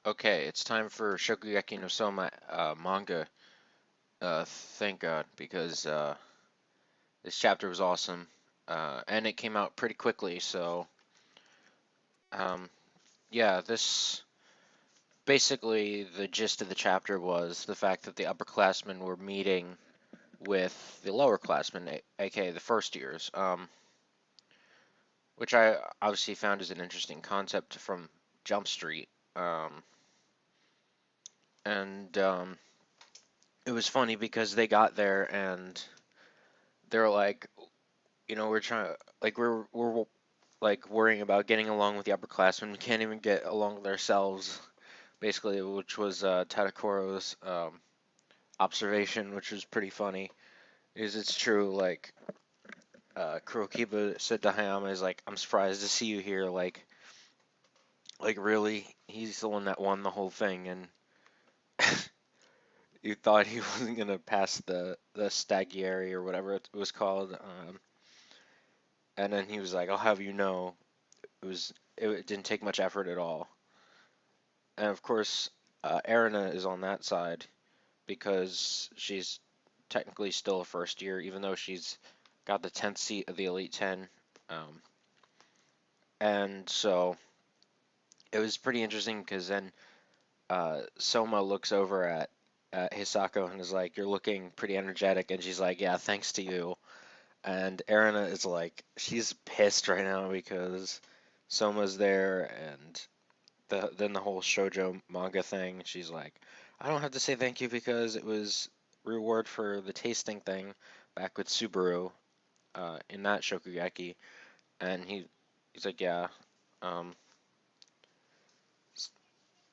Okay, it's time for Shokugeki no Soma manga. Thank God, because this chapter was awesome, and it came out pretty quickly. So, um, yeah, this basically the gist of the chapter was the fact that the upperclassmen were meeting with the lowerclassmen, aka the first years, which I obviously found as an interesting concept from Jump Street, and it was funny because they got there and they're like, we're trying we're like worrying about getting along with the upperclassmen. We can't even get along with ourselves, basically, which was Tadakoro's observation, which was pretty funny. Because it's true, like Kurokiba said to Hayama, is like, I'm surprised to see you here. Like really, he's the one that won the whole thing, and you thought he wasn't gonna pass the Stagiary or whatever it was called. And then he was like, I'll have you know, it didn't take much effort at all. And of course, Erina is on that side because she's technically still a first year, even though she's got the 10th seat of the Elite 10. Um, and so it was pretty interesting because then Soma looks over at Hisako and is like, "You're looking pretty energetic," and she's like, "Yeah, thanks to you." And Erina is like, she's pissed right now because Soma's there, and then the whole shoujo manga thing. She's like, I don't have to say thank you because it was reward for the tasting thing back with Subaru in that Shokugeki, and he's like, yeah. Um,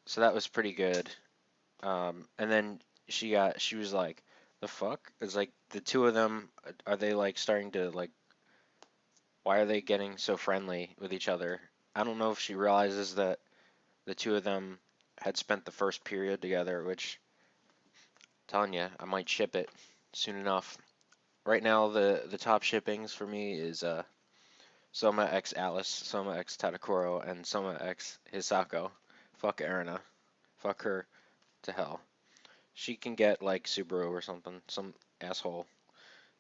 so that was pretty good. And then she was like, the fuck? It's like the two of them are they like starting to like why are they getting so friendly with each other? I don't know if she realizes that the two of them had spent the first period together, which telling you, I might ship it soon enough. Right now, the top shippings for me is Soma X Alice, Soma X Tadakoro, and Soma X Hisako. Fuck Erina. Fuck her to hell. She can get like Subaru or something, some asshole,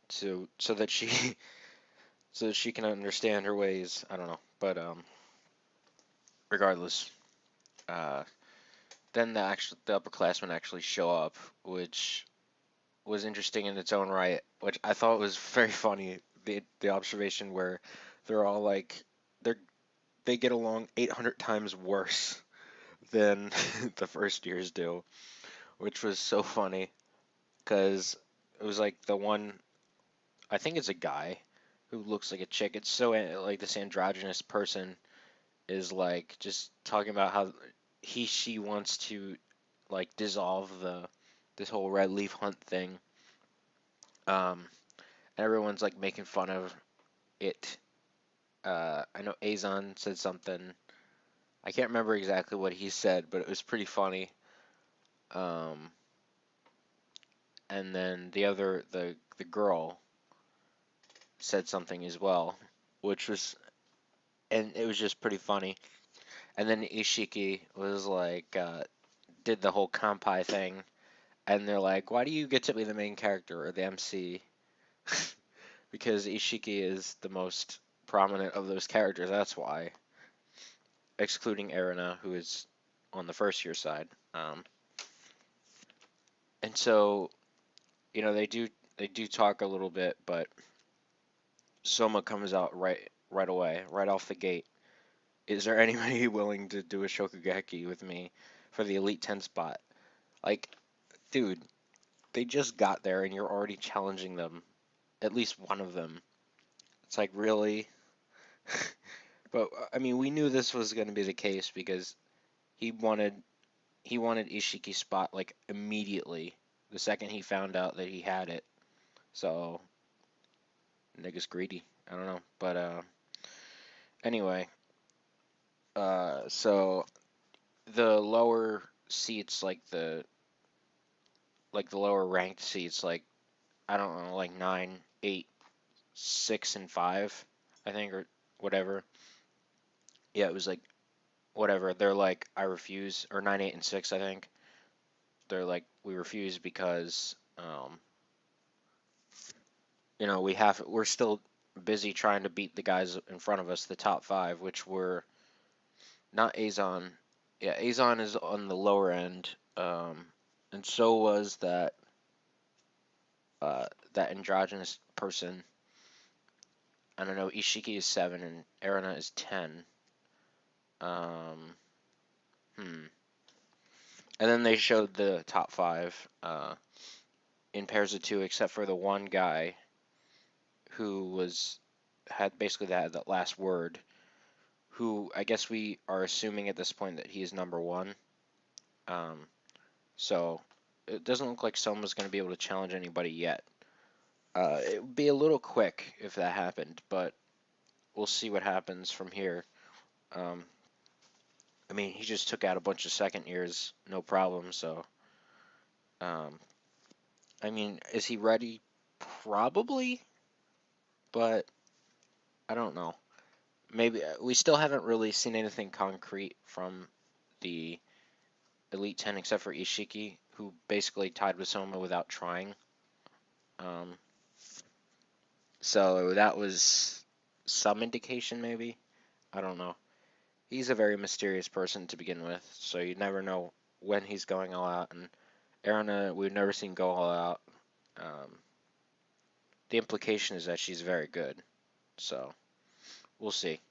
so that she so that she can understand her ways. I don't know, but regardless, uh, then the upperclassmen actually show up, which was interesting in its own right, which I thought was very funny. The observation where they're all like they're they get along 800 times worse than the first years do, which was so funny because it was like the one I think it's a guy who looks like a chick. It's so like this androgynous person is like just talking about how she wants to like dissolve the this whole red leaf hunt thing. Um, Everyone's like making fun of it. I know Azon said something. I can't remember exactly what he said, but it was pretty funny. Um, and then the girl said something as well, which was and it was just pretty funny. And then Ishiki was like did the whole kampai thing, and they're like, "Why do you get to be the main character or the MC?" Because Ishiki is the most prominent of those characters. That's why, excluding Erina, who is on the first year side. And so they do talk a little bit, but Soma comes out right away, right off the gate. Is there anybody willing to do a Shokugeki with me for the Elite 10 spot? Like, dude, they just got there and you're already challenging them, at least one of them. It's like, really? But I mean, we knew this was going to be the case because he wanted he wanted Ishiki's spot like immediately the second he found out that he had it. So, nigga's greedy. I don't know, but anyway, so the lower seats, like the lower ranked seats, like I don't know, like 9, 8, 6, and 5, I think, or whatever. Yeah, it was like whatever. They're like, I refuse, or 9, 8, and 6, I think. They're like, we refuse because, we're still busy trying to beat the guys in front of us, the top five, which were not Azon. Yeah, Azon is on the lower end, and so was that androgynous person. I don't know. Ishiki is 7 and Erina is 10. Um, hmm. And then they showed the top five in pairs of two, except for the one guy who had basically that last word. Who I guess we are assuming at this point that he is number one. Um, so it doesn't look like Souma's going to be able to challenge anybody yet. It would be a little quick if that happened, but we'll see what happens from here. Um, I mean, he just took out a bunch of second years, no problem. So, um, I mean, is he ready? Probably, but I don't know. Maybe we still haven't really seen anything concrete from the Elite Ten except for Ishiki, who basically tied with Soma without trying. Um, so that was some indication, maybe. I don't know. He's a very mysterious person to begin with, so you never know when he's going all out. And Erina, we've never seen go all out. Um, the implication is that she's very good, so we'll see.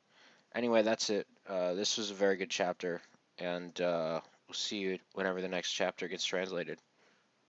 Anyway, that's it. This was a very good chapter, and we'll see you whenever the next chapter gets translated.